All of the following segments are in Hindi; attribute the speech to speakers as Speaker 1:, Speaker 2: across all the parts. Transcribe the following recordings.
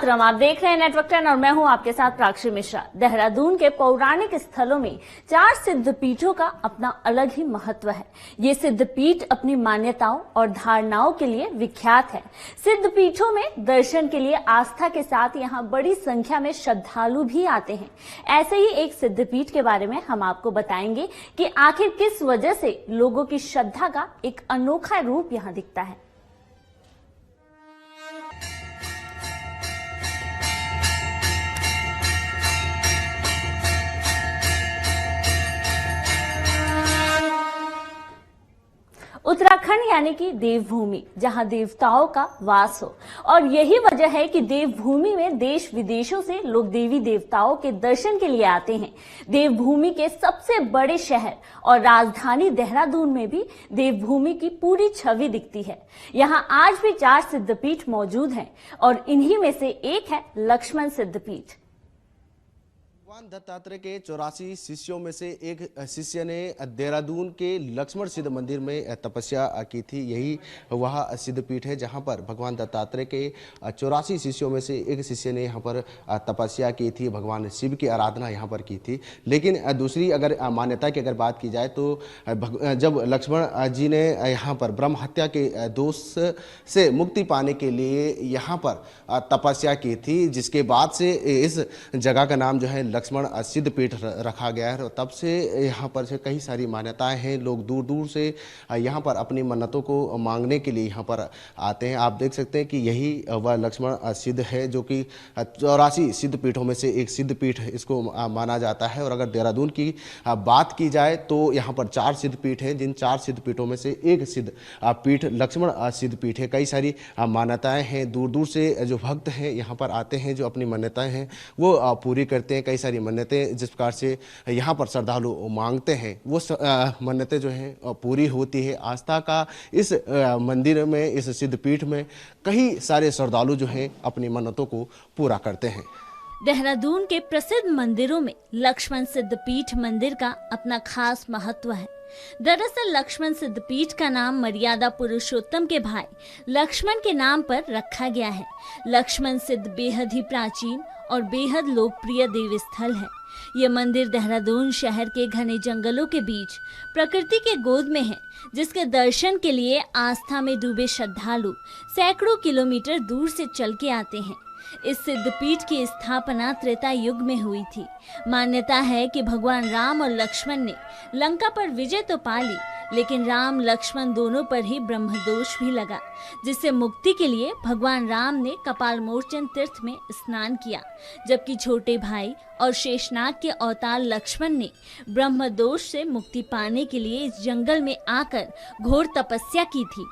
Speaker 1: मातरम, आप देख रहे हैं नेटवर्क 10 और मैं हूं आपके साथ प्राक्षी मिश्रा। देहरादून के पौराणिक स्थलों में 4 सिद्धपीठों का अपना अलग ही महत्व है। ये सिद्धपीठ अपनी मान्यताओं और धारणाओं के लिए विख्यात है। सिद्धपीठों में दर्शन के लिए आस्था के साथ यहाँ बड़ी संख्या में श्रद्धालु भी आते हैं। ऐसे ही एक सिद्धपीठ के बारे में हम आपको बताएंगे कि आखिर किस वजह से लोगों की श्रद्धा का एक अनोखा रूप यहाँ दिखता है। उत्तराखंड यानी कि देवभूमि, जहां देवताओं का वास हो, और यही वजह है कि देवभूमि में देश विदेशों से लोग देवी देवताओं के दर्शन के लिए आते हैं। देवभूमि के सबसे बड़े शहर और राजधानी देहरादून में भी देवभूमि की पूरी छवि दिखती है। यहां आज भी 4 सिद्धपीठ मौजूद हैं और इन्हीं में से एक है लक्ष्मण सिद्धपीठ।
Speaker 2: भगवान दत्तात्रेय के 84 शिष्यों में से एक शिष्य ने देहरादून के लक्ष्मण सिद्ध मंदिर में तपस्या की थी। यही वह सिद्धपीठ है जहां पर भगवान दत्तात्रेय के 84 शिष्यों में से एक शिष्य ने यहां पर तपस्या की थी, भगवान शिव की आराधना यहां पर की थी। लेकिन दूसरी अगर मान्यता की अगर बात की जाए तो जब लक्ष्मण जी ने यहाँ पर ब्रह्म हत्या के दोष से मुक्ति पाने के लिए यहाँ पर तपस्या की थी, जिसके बाद से इस जगह का नाम जो है लक्ष्मण सिद्धपीठ रखा गया है। तब से यहाँ पर से कई सारी मान्यताएं हैं। लोग दूर दूर से यहाँ पर अपनी मन्नतों को मांगने के लिए यहाँ पर आते हैं। आप देख सकते हैं कि यही वह लक्ष्मण सिद्ध है जो कि 84 सिद्धपीठों में से एक सिद्धपीठ इसको माना जाता है। और अगर देहरादून की बात की जाए तो यहाँ पर 4 सिद्धपीठ हैं, जिन 4 सिद्धपीठों में से एक सिद्ध पीठ लक्ष्मण सिद्धपीठ है। कई सारी मान्यताएं हैं, दूर दूर से जो भक्त हैं यहाँ पर आते हैं, जो अपनी मान्यताएं हैं वो पूरी करते हैं। कई सारी मन्नतें जिस प्रकार से यहाँ पर श्रद्धालु मांगते हैं वो मन्नतें जो हैं पूरी होती है। आस्था का इस मंदिर में, इस सिद्धपीठ में कई सारे श्रद्धालु जो हैं अपनी मन्नतों को पूरा करते हैं।
Speaker 1: देहरादून के प्रसिद्ध मंदिरों में लक्ष्मण सिद्धपीठ मंदिर का अपना खास महत्व है। दरअसल लक्ष्मण सिद्धपीठ का नाम मर्यादा पुरुषोत्तम के भाई लक्ष्मण के नाम पर रखा गया है। लक्ष्मण सिद्ध बेहद ही प्राचीन और बेहद लोकप्रिय देव स्थल है। ये मंदिर देहरादून शहर के घने जंगलों के बीच प्रकृति के गोद में है, जिसके दर्शन के लिए आस्था में डूबे श्रद्धालु सैकड़ों किलोमीटर दूर से चल के आते हैं। इस सिद्धपीठ की स्थापना त्रेता युग में हुई थी। मान्यता है कि भगवान राम और लक्ष्मण ने लंका पर विजय तो पा ली, लेकिन राम लक्ष्मण दोनों पर ही ब्रह्मदोष भी लगा, जिससे मुक्ति के लिए भगवान राम ने कपालमोचन तीर्थ में स्नान किया, जबकि छोटे भाई और शेषनाग के अवतार लक्ष्मण ने ब्रह्मदोष से मुक्ति पाने के लिए इस जंगल में आकर घोर तपस्या की थी।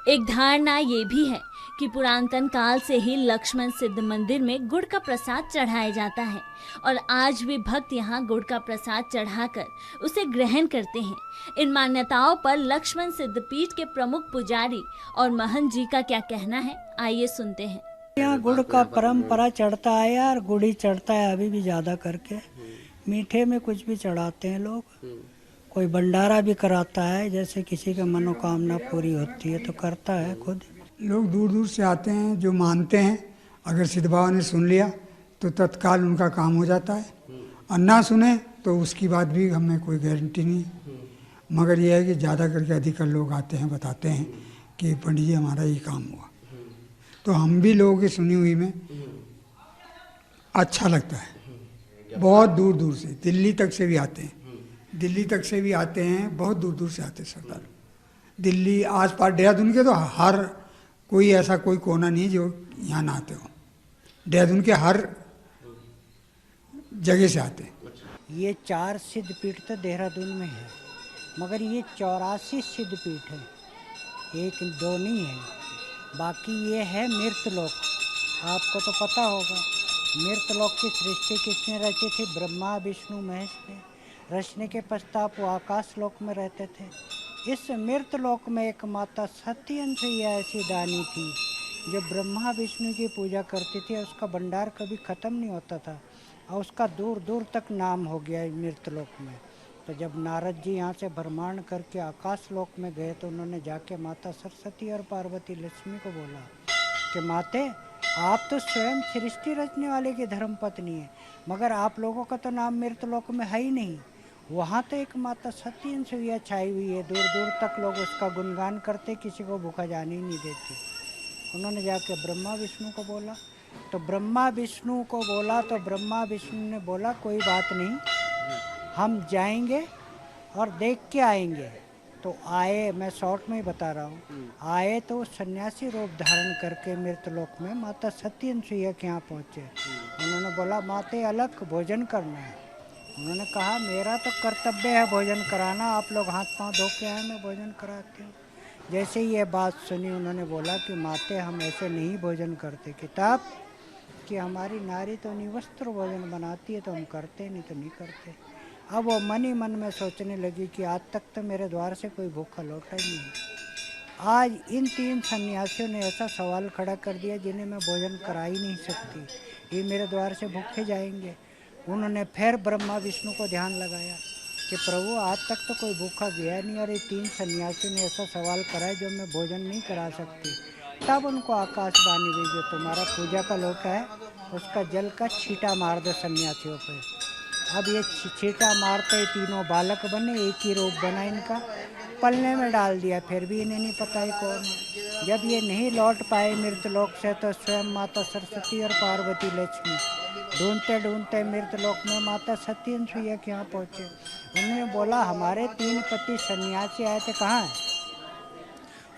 Speaker 1: एक धारणा ये भी है कि पुरातन काल से ही लक्ष्मण सिद्ध मंदिर में गुड़ का प्रसाद चढ़ाया जाता है और आज भी भक्त यहाँ गुड़ का प्रसाद चढ़ाकर उसे ग्रहण करते हैं। इन मान्यताओं पर लक्ष्मण सिद्धपीठ के प्रमुख पुजारी और महंत जी का क्या कहना है, आइए सुनते हैं।
Speaker 3: यहाँ गुड़ का परंपरा चढ़ता है यार, गुड़ ही चढ़ता है अभी भी ज्यादा करके। मीठे में कुछ भी चढ़ाते हैं लोग, कोई भंडारा भी कराता है, जैसे किसी का मनोकामना पूरी होती है तो करता है खुद।
Speaker 4: लोग दूर दूर से आते हैं जो मानते हैं, अगर सिद्ध बाबा ने सुन लिया तो तत्काल उनका काम हो जाता है, और ना सुने तो उसकी बात भी हमें कोई गारंटी नहीं। मगर यह है कि ज़्यादा करके अधिकतर लोग आते हैं, बताते हैं कि पंडित जी हमारा ये काम हुआ, तो हम भी लोगों की सुनी हुई में अच्छा लगता है। बहुत दूर दूर से, दिल्ली तक से भी आते हैं, दिल्ली तक से भी आते हैं, बहुत दूर दूर से आते हैं श्रद्धालु। दिल्ली आस पास देहरादून के तो हर कोई ऐसा कोई कोना नहीं जो यहाँ ना आते हो। देहरादून के हर जगह से आते हैं।
Speaker 3: ये 4 सिद्धपीठ तो देहरादून में है, मगर ये 84 सिद्धपीठ है, एक दो नहीं है। बाकी ये है मृतलोक। आपको तो पता होगा मृतलोक की सृष्टि किसने रची थी? ब्रह्मा विष्णु महेश ने। रचने के पश्चात वो आकाश लोक में रहते थे। इस मृतलोक में एक माता सती अनसुईया ऐसी दानी थी जो ब्रह्मा विष्णु की पूजा करती थी, और उसका भंडार कभी ख़त्म नहीं होता था, और उसका दूर दूर तक नाम हो गया मृतलोक में। तो जब नारद जी यहाँ से भ्रमण करके आकाश लोक में गए तो उन्होंने जाके माता सरस्वती और पार्वती लक्ष्मी को बोला कि माते आप तो स्वयं सृष्टि रचने वाले की धर्म पत्नी है, मगर आप लोगों का तो नाम मृतलोक में है ही नहीं। वहाँ तो एक माता सती अनसुईया छाई हुई है, दूर दूर तक लोग उसका गुणगान करते, किसी को भूखा जाने ही नहीं देते। उन्होंने जाके ब्रह्मा विष्णु को बोला, तो ब्रह्मा विष्णु को बोला तो ब्रह्मा विष्णु ने बोला कोई बात नहीं, हम जाएंगे और देख के आएंगे। तो आए, मैं शॉर्ट में ही बता रहा हूँ, आए तो सन्यासी रूप धारण करके मृतलोक में माता सती अनसुईया के यहाँ पहुँचे। उन्होंने बोला माते अलग भोजन करना है। उन्होंने कहा मेरा तो कर्तव्य है भोजन कराना, आप लोग हाथ पांव धो के आए, मैं भोजन कराती हूँ। जैसे ही ये बात सुनी उन्होंने बोला कि माते हम ऐसे नहीं भोजन करते, किताब कि हमारी नारी तो निवस्त्र भोजन बनाती है तो हम करते, नहीं तो नहीं करते। अब वो मन ही मन में सोचने लगी कि आज तक तो मेरे द्वार से कोई भूखा लौटा ही नहीं। आज इन 3 सन्यासियों ने ऐसा सवाल खड़ा कर दिया जिन्हें मैं भोजन करा ही नहीं सकती, ये मेरे द्वार से भूखे जाएंगे। उन्होंने फिर ब्रह्मा विष्णु को ध्यान लगाया कि प्रभु आज तक तो कोई भूखा गया नहीं और ये 3 सन्यासियों ने ऐसा सवाल करा है जो मैं भोजन नहीं करा सकती। तब उनको आकाशवाणी हुई, जो तुम्हारा पूजा का लोटा है उसका जल का छींटा मार दो सन्यासियों पे। अब ये छींटा मारते ही तीनों बालक बने, एक ही रूप बना इनका, पलने में डाल दिया, फिर भी इन्हें नहीं पता है कौन है। जब ये नहीं लौट पाए मृतलोक से तो स्वयं माता सरस्वती और पार्वती लक्ष्मी ढूंढते ढूंढते मृतलोक में माता सती अनसुईया के यहाँ पहुँचे। उन्होंने बोला हमारे 3 पति सन्यासी आए थे, कहाँ हैं?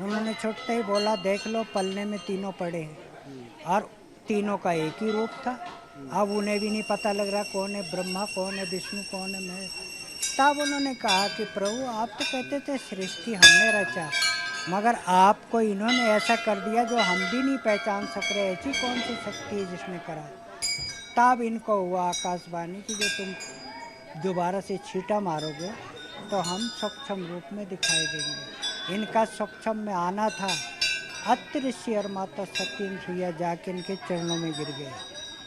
Speaker 3: उन्होंने छुटते ही बोला देख लो पलने में तीनों पड़े हैं, और तीनों का एक ही रूप था। अब उन्हें भी नहीं पता लग रहा कौन है ब्रह्मा, कौन है विष्णु, कौन है मैं। तब उन्होंने कहा कि प्रभु आप तो कहते थे सृष्टि हमने रचा, मगर आपको इन्होंने ऐसा कर दिया जो हम भी नहीं पहचान सक रहे, ऐसी कौन सी शक्ति है जिसने करा। तब इनको हुआ आकाशवाणी की जो तुम दोबारा से छींटा मारोगे तो हम सूक्ष्म रूप में दिखाई देंगे। इनका सूक्ष्म में आना था। अत्रि और माता सती अनसुईया जाके इनके चरणों में गिर गए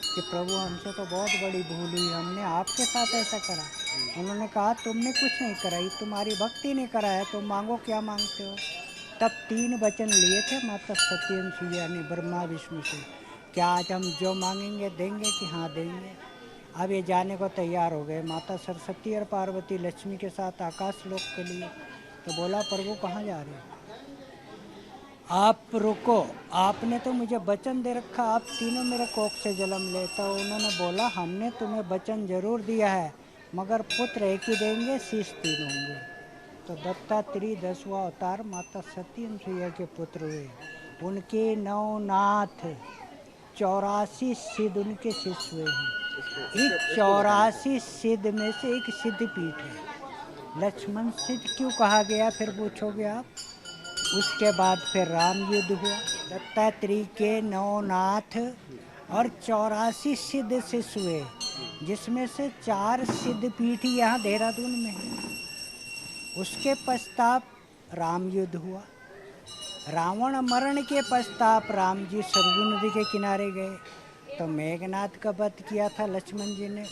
Speaker 3: कि प्रभु हमसे तो बहुत बड़ी भूल हुई, हमने आपके साथ ऐसा करा। उन्होंने कहा तुमने कुछ नहीं कराई, तुम्हारी भक्ति ने कराया, तुम मांगो क्या मांगते हो। तब 3 वचन लिए थे माता सती अनसुईया ने ब्रह्मा विष्णु से, क्या आज हम जो मांगेंगे देंगे कि हाँ देंगे। अब ये जाने को तैयार हो गए माता सरस्वती और पार्वती लक्ष्मी के साथ आकाश लोक के लिए। तो बोला प्रभु कहाँ जा रहे हो? आप रुको, आपने तो मुझे वचन दे रखा आप तीनों मेरे कोख से जन्म ले। तो उन्होंने बोला हमने तुम्हें वचन जरूर दिया है, मगर पुत्र एक ही देंगे, शीश 3 होंगे। तो दत्तात्रेय 10वां अवतार माता सती अनसुईया के पुत्र हुए। उनके 9 नाथ 84 सिद्ध उनके शिष्य हुए हैं। इस 84 सिद्ध में से एक सिद्ध पीठ है। लक्ष्मण सिद्ध क्यों कहा गया फिर पूछोगे आप। उसके बाद फिर राम युद्ध हुआ। दत्तात्रेय के 9 नाथ और 84 सिद्ध शिष्य हुए, जिसमें से 4 सिद्ध पीठ यहाँ देहरादून में है। उसके पश्चात राम युद्ध हुआ। रावण मरण के पश्चात राम जी सरयू नदी के किनारे गए तो मेघनाथ का वध किया था लक्ष्मण जी ने।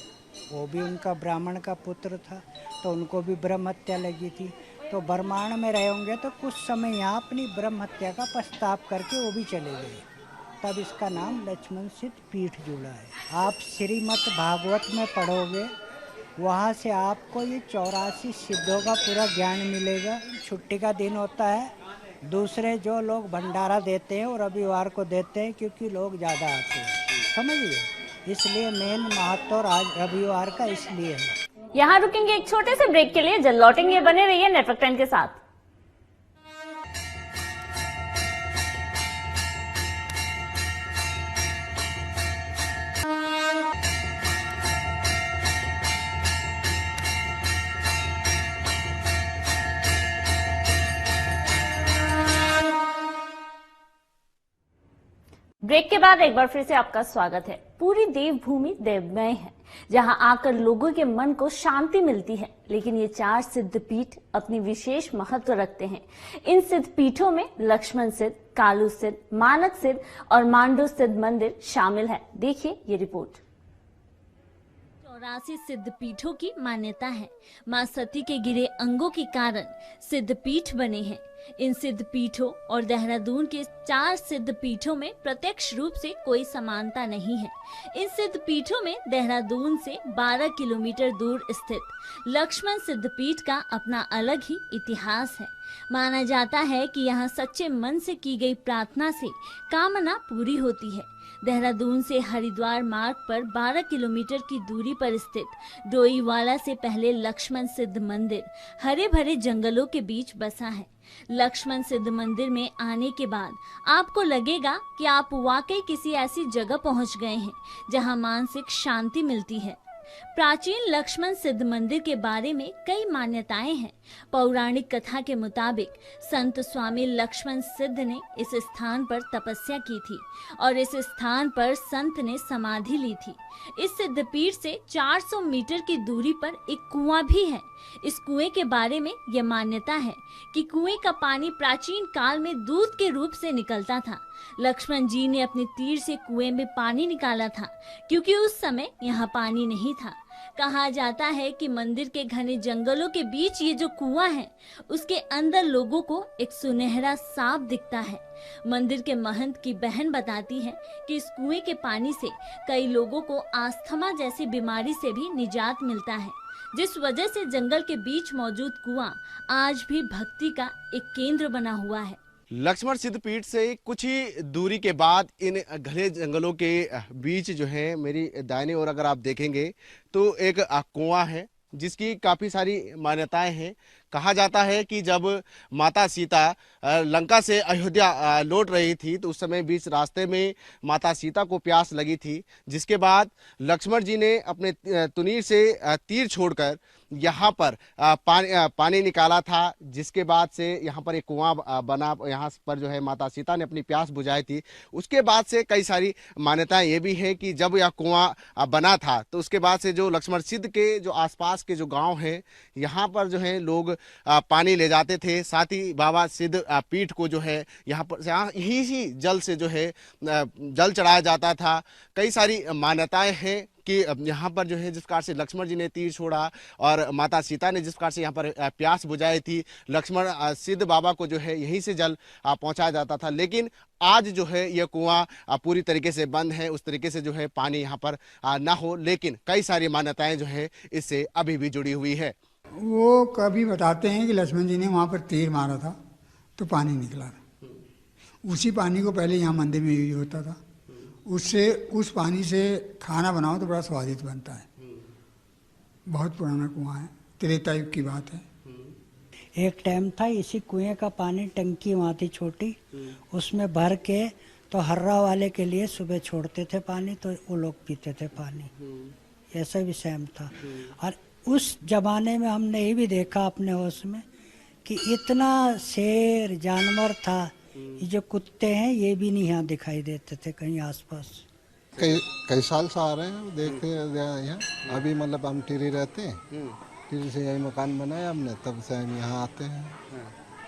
Speaker 3: वो भी उनका ब्राह्मण का पुत्र था, तो उनको भी ब्रह्म हत्या लगी थी। तो बरमान में रहे होंगे तो कुछ समय यहाँ अपनी ब्रह्म हत्या का पश्चाताप करके वो भी चले गए। तब इसका नाम लक्ष्मण सिद्ध पीठ जुड़ा है। आप श्रीमद् भागवत में पढ़ोगे, वहाँ से आपको ये 84 सिद्धों का पूरा ज्ञान मिलेगा। छुट्टी का दिन होता है, दूसरे जो लोग भंडारा देते हैं वो रविवार को देते हैं क्योंकि लोग ज़्यादा आते हैं, समझिए। इसलिए मेन महत्व आज रविवार का इसलिए है।
Speaker 1: यहाँ रुकेंगे एक छोटे से ब्रेक के लिए, जल्द लौटेंगे, बने रहिए नेटवर्क 10 के साथ। ब्रेक के बाद एक बार फिर से आपका स्वागत है। पूरी देवभूमि देवमय है, जहां आकर लोगों के मन को शांति मिलती है। लेकिन ये 4 सिद्धपीठ अपनी विशेष महत्व रखते हैं। इन सिद्धपीठों में लक्ष्मण सिद्ध, कालू सिद्ध, मानक सिद्ध और मांडू सिद्ध मंदिर शामिल है। देखिए ये रिपोर्ट। 84 सिद्धपीठों की मान्यता है। मां सती के गिरे अंगों के कारण सिद्धपीठ बने हैं। इन सिद्धपीठों और देहरादून के 4 सिद्धपीठों में प्रत्यक्ष रूप से कोई समानता नहीं है। इन सिद्धपीठों में देहरादून से 12 किलोमीटर दूर स्थित लक्ष्मण सिद्धपीठ का अपना अलग ही इतिहास है। माना जाता है कि यहाँ सच्चे मन से की गई प्रार्थना से कामना पूरी होती है। देहरादून से हरिद्वार मार्ग पर 12 किलोमीटर की दूरी पर स्थित डोईवाला से पहले लक्ष्मण सिद्ध मंदिर हरे भरे जंगलों के बीच बसा है। लक्ष्मण सिद्ध मंदिर में आने के बाद आपको लगेगा कि आप वाकई किसी ऐसी जगह पहुंच गए हैं जहां मानसिक शांति मिलती है। प्राचीन लक्ष्मण सिद्ध मंदिर के बारे में कई मान्यताएं हैं। पौराणिक कथा के मुताबिक संत स्वामी लक्ष्मण सिद्ध ने इस स्थान पर तपस्या की थी और इस स्थान पर संत ने समाधि ली थी। इस सिद्धपीठ से 400 मीटर की दूरी पर एक कुआं भी है। इस कुएं के बारे में यह मान्यता है कि कुएं का पानी प्राचीन काल में दूध के रूप से निकलता था। लक्ष्मण जी ने अपने तीर से कुएं में पानी निकाला था क्योंकि उस समय यहाँ पानी नहीं था। कहा जाता है कि मंदिर के घने जंगलों के बीच ये जो कुआं है उसके अंदर लोगों को एक सुनहरा सांप दिखता है। मंदिर के महंत की बहन बताती है कि इस कुएं के पानी से कई लोगों को अस्थमा जैसी बीमारी से भी निजात मिलता है, जिस वजह से जंगल के बीच मौजूद कुआं आज भी भक्ति का एक केंद्र बना हुआ है।
Speaker 2: लक्ष्मण सिद्धपीठ से कुछ ही दूरी के बाद इन घने जंगलों के बीच जो है मेरी दाहिनी ओर अगर आप देखेंगे तो एक कुआं है जिसकी काफ़ी सारी मान्यताएं हैं। कहा जाता है कि जब माता सीता लंका से अयोध्या लौट रही थी तो उस समय बीच रास्ते में माता सीता को प्यास लगी थी, जिसके बाद लक्ष्मण जी ने अपने तुनीर से तीर छोड़कर यहाँ पर पानी निकाला था, जिसके बाद से यहाँ पर एक कुआं बना। यहाँ पर जो है माता सीता ने अपनी प्यास बुझाई थी। उसके बाद से कई सारी मान्यताएं ये भी है कि जब यह कुआं बना था तो उसके बाद से जो लक्ष्मण सिद्ध के जो आसपास के जो गांव हैं यहाँ पर जो है लोग पानी ले जाते थे। साथ ही बाबा सिद्ध पीठ को जो है यहाँ पर यही जल से जो है जल चढ़ाया जाता था। कई सारी मान्यताएं हैं कि यहाँ पर जो है जिस प्रकार से लक्ष्मण जी ने तीर छोड़ा और माता सीता ने जिस प्रकार से यहाँ पर प्यास बुझाई थी, लक्ष्मण सिद्ध बाबा को जो है यहीं से जल पहुँचाया जाता था। लेकिन आज जो है यह कुआं पूरी तरीके से बंद है, उस तरीके से जो है पानी यहाँ पर ना हो, लेकिन कई सारी मान्यताएं जो है इससे अभी भी जुड़ी हुई है।
Speaker 4: वो कभी बताते हैं कि लक्ष्मण जी ने वहाँ पर तीर मारा था तो पानी निकला था। उसी पानी को पहले यहाँ मंदिर में यूज होता था। उससे उस पानी से खाना बनाओ तो बड़ा स्वादिष्ट बनता है। बहुत पुराना कुआं है, त्रेता युग की बात है।
Speaker 3: एक टाइम था इसी कुएं का पानी, टंकी वहाँ थी छोटी, उसमें भर के तो हर्रा वाले के लिए सुबह छोड़ते थे पानी, तो वो लोग पीते थे पानी। ऐसा भी सेम था। और उस जमाने में हमने ये भी देखा अपने होश में कि इतना शेर जानवर था, ये जो कुत्ते हैं ये भी नहीं यहाँ दिखाई देते थे कहीं आसपास।
Speaker 5: कई साल से आ रहे हैं, देखते हैं यहाँ। अभी मतलब हम टिहरी रहते हैं, टिहरी से यही मकान बनाया हमने, तब से हम यहाँ आते हैं।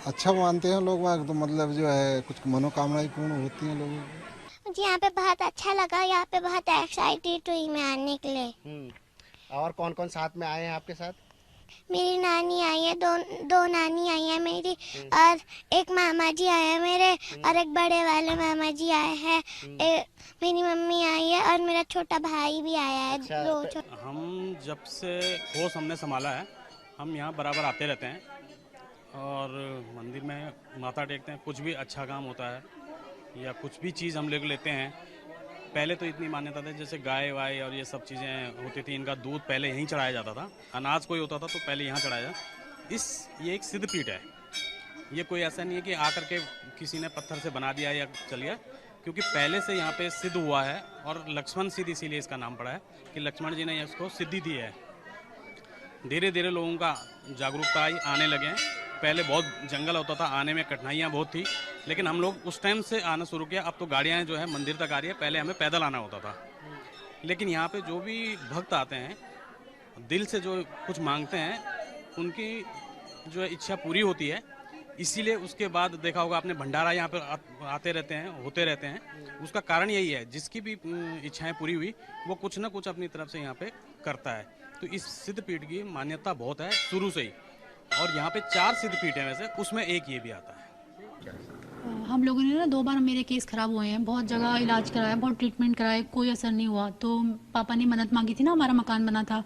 Speaker 5: अच्छा मानते हैं लोग, तो मतलब जो है कुछ मनोकामनाएं पूर्ण होती हैं लोगों की।
Speaker 6: मुझे यहाँ पे बहुत अच्छा लगा, यहाँ पे बहुत एक्साइटेड हुई मैं आने के लिए।
Speaker 2: और कौन कौन साथ में आए हैं आपके साथ?
Speaker 6: मेरी नानी आई है, दो नानी आई है मेरी, और एक मामा जी आए हैं मेरे, और एक बड़े वाले मामा जी आए हैं, मेरी मम्मी आई है और मेरा छोटा भाई भी आया है।
Speaker 2: अच्छा,
Speaker 7: हम जब से होश हमने संभाला है हम यहाँ बराबर आते रहते हैं और मंदिर में माथा टेकते हैं। कुछ भी अच्छा काम होता है या कुछ भी चीज़ हम लोग लेते हैं, पहले तो इतनी मान्यता थी जैसे गाय वाय और ये सब चीज़ें होती थी, इनका दूध पहले यहीं चढ़ाया जाता था। अनाज कोई होता था तो पहले यहाँ चढ़ाया जाता। ये एक सिद्ध पीठ है, ये कोई ऐसा नहीं है कि आकर के किसी ने पत्थर से बना दिया या चल गया, क्योंकि पहले से यहाँ पे सिद्ध हुआ है। और लक्ष्मण सिद्ध इसीलिए इसका नाम पड़ा है कि लक्ष्मण जी ने इसको सिद्धि दी है। धीरे धीरे लोगों का जागरूकता आने लगे हैं। पहले बहुत जंगल होता था, आने में कठिनाइयाँ बहुत थी, लेकिन हम लोग उस टाइम से आना शुरू किया। अब तो गाड़ियाँ जो है मंदिर तक आ रही है, पहले हमें पैदल आना होता था। लेकिन यहाँ पे जो भी भक्त आते हैं, दिल से जो कुछ मांगते हैं, उनकी जो है इच्छा पूरी होती है। इसीलिए उसके बाद देखा होगा आपने, भंडारा यहाँ पर आते रहते हैं, होते रहते हैं। उसका कारण यही है, जिसकी भी इच्छाएं पूरी हुई वो कुछ ना कुछ अपनी तरफ से यहाँ पे करता है। तो इस सिद्धपीठ की मान्यता बहुत है शुरू से ही, और यहाँ पे 4 सिद्धपीठ हैं वैसे, उसमें एक ये भी आता है।
Speaker 8: हम लोगों ने ना 2 बार मेरे केस ख़राब हुए हैं, बहुत जगह इलाज कराया, बहुत ट्रीटमेंट कराया, कोई असर नहीं हुआ। तो पापा ने मन्नत मांगी थी ना, हमारा मकान बना था,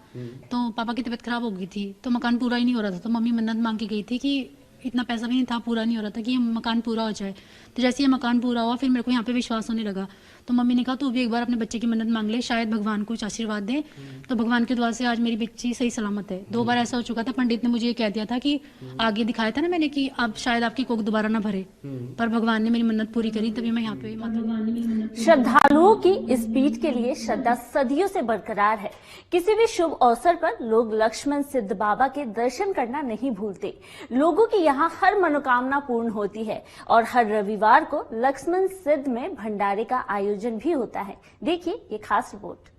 Speaker 8: तो पापा की तबीयत ख़राब हो गई थी, तो मकान पूरा ही नहीं हो रहा था। तो मम्मी मन्नत मांग के गई थी कि इतना पैसा भी नहीं था, पूरा नहीं हो रहा था, कि ये मकान पूरा हो जाए। तो जैसे ये मकान पूरा हुआ, फिर मेरे को यहाँ पे विश्वास होने लगा। तो मम्मी ने कहा तू भी एक बार अपने बच्चे की मन्नत मांग ले, शायद भगवान कुछ आशीर्वाद दे। तो भगवान की दुआ से आज मेरी बच्ची सही सलामत है। 2 बार ऐसा हो चुका था, पंडित ने मुझे ये कह दिया था कि आगे दिखाया था ना मैंने कि अब शायद आपकी कोख दोबारा ना भरे, पर भगवान ने मेरी मन्नत पूरी करी, तभी मैं यहाँ पे हुई।
Speaker 1: श्रद्धालुओं की इस पीठ के लिए श्रद्धा सदियों से बरकरार है। किसी भी शुभ अवसर पर लोग लक्ष्मण सिद्ध बाबा के दर्शन करना नहीं भूलते। लोगों की यहाँ हर मनोकामना पूर्ण होती है और हर रविवार को लक्ष्मण सिद्ध में भंडारे का आयोजन भी होता है। देखिए ये खास रिपोर्ट।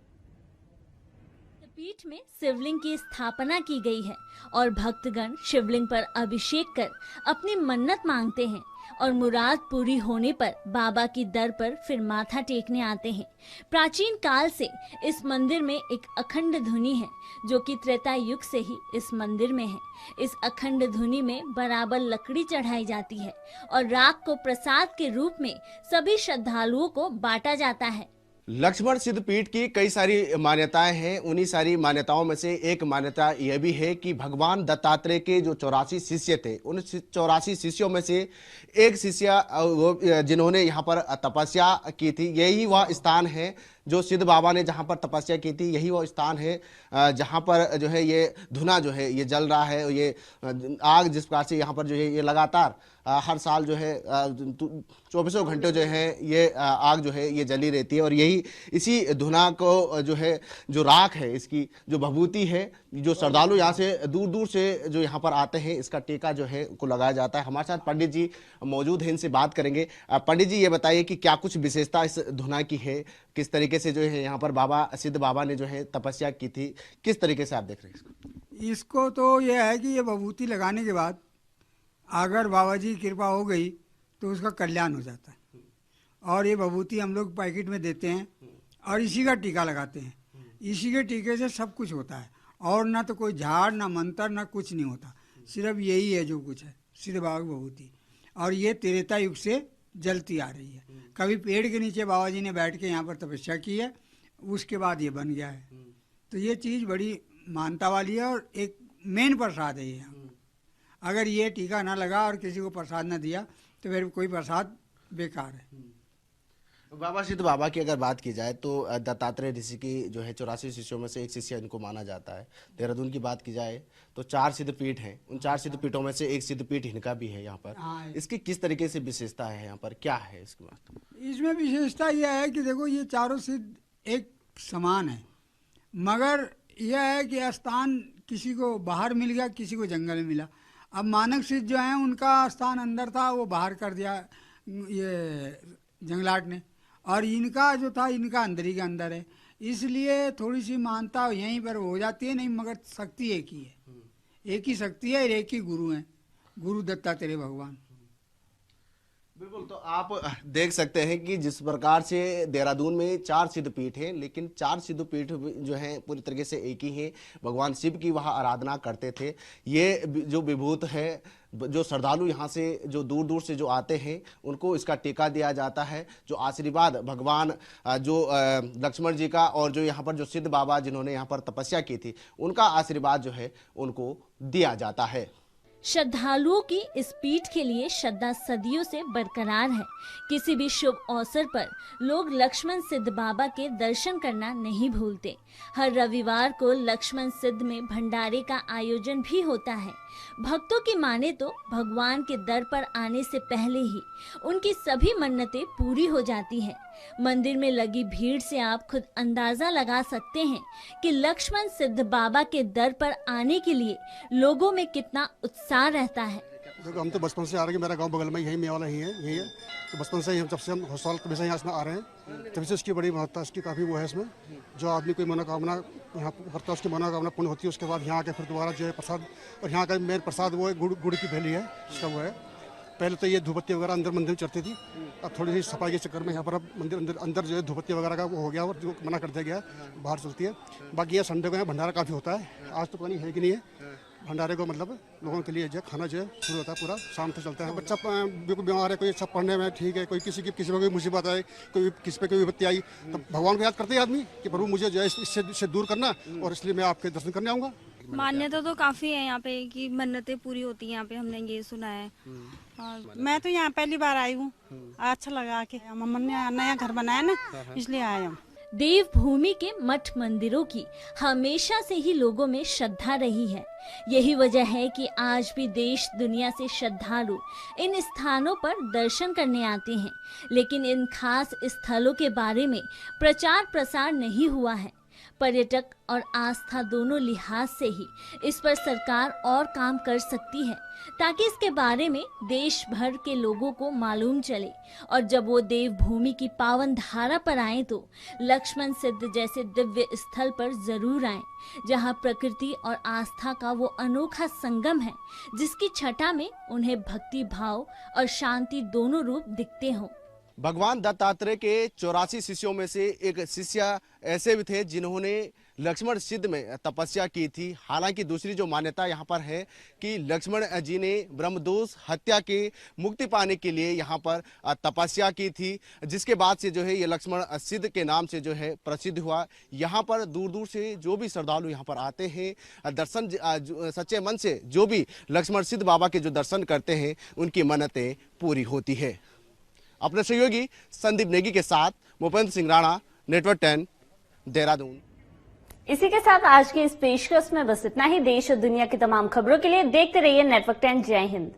Speaker 1: पीठ में शिवलिंग की स्थापना की गई है और भक्तगण शिवलिंग पर अभिषेक कर अपनी मन्नत मांगते हैं और मुराद पूरी होने पर बाबा की दर पर फिर माथा टेकने आते हैं। प्राचीन काल से इस मंदिर में एक अखंड धुनी है जो कि त्रेता युग से ही इस मंदिर में है। इस अखंड धुनी में बराबर लकड़ी चढ़ाई जाती है और राख को प्रसाद के रूप में सभी श्रद्धालुओं को बांटा जाता है।
Speaker 2: लक्ष्मण सिद्धपीठ की कई सारी मान्यताएं हैं। उन्हीं सारी मान्यताओं में से एक मान्यता यह भी है कि भगवान दत्तात्रेय के जो 84 शिष्य थे, उन 84 शिष्यों में से एक शिष्य जिन्होंने यहाँ पर तपस्या की थी, यही वह स्थान है जो सिद्ध बाबा ने जहाँ पर तपस्या की थी, यही वो स्थान है जहाँ पर जो है ये धुना जो है ये जल रहा है। ये आग जिस प्रकार से यहाँ पर जो है ये लगातार हर साल जो है 24 घंटे जो है ये आग जो है ये जली रहती है और यही इसी धुना को जो है जो राख है, इसकी जो भभूति है, जो श्रद्धालु यहाँ से दूर दूर से जो यहाँ पर आते हैं, इसका टीका जो है को लगाया जाता है। हमारे साथ पंडित जी मौजूद हैं, इनसे बात करेंगे। पंडित जी ये बताइए कि क्या कुछ विशेषता इस धुना की है, किस तरीके से जो है यहाँ पर बाबा सिद्ध बाबा ने जो है तपस्या की थी, किस तरीके से आप देख रहे हैं इसको?
Speaker 4: इसको तो यह है कि ये भभूति लगाने के बाद अगर बाबा जी की कृपा हो गई तो उसका कल्याण हो जाता है। और ये भभूति हम लोग पैकेट में देते हैं और इसी का टीका लगाते हैं। इसी के टीके से सब कुछ होता है और ना तो कोई झाड़, ना मंत्र, ना कुछ नहीं होता, सिर्फ यही है जो कुछ है सिद्ध बाबा की भभूति। और ये त्रेता युग से जलती आ रही है। कभी पेड़ के नीचे बाबा जी ने बैठ के यहाँ पर तपस्या की है, उसके बाद ये बन गया है। तो ये चीज़ बड़ी मान्यता वाली है और एक मेन प्रसाद है ये। अगर ये टीका ना लगा और किसी को प्रसाद ना दिया तो फिर कोई प्रसाद बेकार है।
Speaker 2: बाबा सिद्ध बाबा की अगर बात की जाए तो दत्तात्रेय ऋषि की जो है 84 शिष्यों में से एक शिष्य इनको माना जाता है। देहरादून की बात की जाए तो 4 सिद्धपीठ हैं, उन 4 सिद्धपीठों में से एक सिद्धपीठ इनका भी है यहाँ पर। इसकी किस तरीके से विशेषता है यहाँ पर, क्या है इसके बात?
Speaker 4: इसमें विशेषता यह है कि देखो ये चारों सिद्ध एक समान है, मगर यह है कि स्थान किसी को बाहर मिल गया, किसी को जंगल में मिला। अब मानक सिद्ध जो हैं उनका स्थान अंदर था, वो बाहर कर दिया ये जंगलाट ने, और इनका जो था इनका अंदर ही के अंदर है। इसलिए थोड़ी सी मानता यहीं पर हो जाती है, नहीं मगर शक्ति एक ही है, एक ही शक्ति है, एक ही गुरु हैं, गुरु दत्तात्रेय भगवान।
Speaker 2: बिल्कुल, तो आप देख सकते हैं कि जिस प्रकार से देहरादून में 4 सिद्धपीठ हैं, लेकिन 4 सिद्धपीठ जो हैं पूरी तरीके से एक ही हैं। भगवान शिव की वहाँ आराधना करते थे। ये जो विभूत है, जो श्रद्धालु यहाँ से जो दूर दूर से जो आते हैं उनको इसका टीका दिया जाता है। जो आशीर्वाद भगवान जो लक्ष्मण जी का और जो यहाँ पर जो सिद्ध बाबा जिन्होंने यहाँ पर तपस्या की थी उनका आशीर्वाद जो है उनको दिया जाता है।
Speaker 1: श्रद्धालुओं की इस पीठ के लिए श्रद्धा सदियों से बरकरार है। किसी भी शुभ अवसर पर लोग लक्ष्मण सिद्ध बाबा के दर्शन करना नहीं भूलते। हर रविवार को लक्ष्मण सिद्ध में भंडारे का आयोजन भी होता है। भक्तों की माने तो भगवान के दर पर आने से पहले ही उनकी सभी मन्नतें पूरी हो जाती हैं। मंदिर में लगी भीड़ से आप खुद अंदाजा लगा सकते हैं कि लक्ष्मण सिद्ध बाबा के दर पर आने के लिए लोगों में कितना उत्साह रहता है।
Speaker 9: देखो, हम तो बचपन से आ रहे हैं, मेरा गांव बगल में यही मेवाला ही है, यही है। तो बचपन से ही हम जब से हम साल तब से यहाँ इसमें आ रहे हैं, तभी से इसकी बड़ी महत्ता, इसकी काफ़ी वो है। इसमें जो आदमी कोई मनोकामना यहाँ करता है उसकी मनोकामना पूर्ण होती है। उसके बाद यहाँ आके फिर दोबारा जो है प्रसाद, और यहाँ का मेन प्रसाद वो है गुड़ की भेली है, इसका वो है। पहले तो ये धूपबत्ती वगैरह अंदर मंदिर में चढ़ती थी, अब थोड़ी सी सफाई के चक्कर में यहाँ पर अब मंदिर अंदर जो है धूपबत्ती वगैरह का वो हो गया और जो मना कर दिया गया है, बाहर चलती है। बाकी यहाँ संडे को यहाँ भंडारा काफ़ी होता है, आज तो पता नहीं है कि नहीं है। भंडारे को मतलब लोगों के लिए जो खाना जो है शुरू होता है, पूरा शाम तक चलता है। बच्चा बिल्कुल बीमार है, कोई अच्छा पढ़ने में ठीक है, कोई किसी पे कोई मुसीबत आए, कोई किसी पे कोई विपत्ति आई, तो भगवान को याद करते हैं आदमी कि प्रभु मुझे जो है इससे दूर करना, और इसलिए मैं आपके दर्शन करने आऊँगा।
Speaker 10: मान्यता तो काफ़ी है यहाँ पे कि मन्नतें पूरी होती हैं यहाँ पे, हमने ये सुना है। और
Speaker 11: मैं तो यहाँ पहली बार आई हूँ, अच्छा लगा कि मम्मा ने नया घर बनाया ना, इसलिए आए हम।
Speaker 1: देवभूमि के मठ मंदिरों की हमेशा से ही लोगों में श्रद्धा रही है। यही वजह है कि आज भी देश दुनिया से श्रद्धालु इन स्थानों पर दर्शन करने आते हैं, लेकिन इन खास स्थलों के बारे में प्रचार प्रसार नहीं हुआ है। पर्यटक और आस्था दोनों लिहाज से ही इस पर सरकार और काम कर सकती है, ताकि इसके बारे में देश भर के लोगों को मालूम चले, और जब वो देवभूमि की पावन धारा पर आए तो लक्ष्मण सिद्ध जैसे दिव्य स्थल पर जरूर आए, जहां प्रकृति और आस्था का वो अनोखा संगम है, जिसकी छटा में उन्हें भक्ति भाव और शांति दोनों रूप दिखते हों।
Speaker 2: भगवान दत्तात्रेय के 84 शिष्यों में से एक शिष्य ऐसे भी थे जिन्होंने लक्ष्मण सिद्ध में तपस्या की थी। हालांकि दूसरी जो मान्यता यहाँ पर है कि लक्ष्मण जी ने ब्रह्मदोष हत्या के मुक्ति पाने के लिए यहाँ पर तपस्या की थी, जिसके बाद से जो है ये लक्ष्मण सिद्ध के नाम से जो है प्रसिद्ध हुआ। यहाँ पर दूर दूर से जो भी श्रद्धालु यहाँ पर आते हैं, दर्शन सच्चे मन से जो भी लक्ष्मण सिद्ध बाबा के जो दर्शन करते हैं, उनकी मन्नतें पूरी होती है। अपने सहयोगी संदीप नेगी के साथ भूपेंद्र सिंह राणा, नेटवर्क 10, देहरादून।
Speaker 1: इसी के साथ आज की इस पेशकश में बस इतना ही। देश और दुनिया की तमाम खबरों के लिए देखते रहिए नेटवर्क 10। जय हिंद।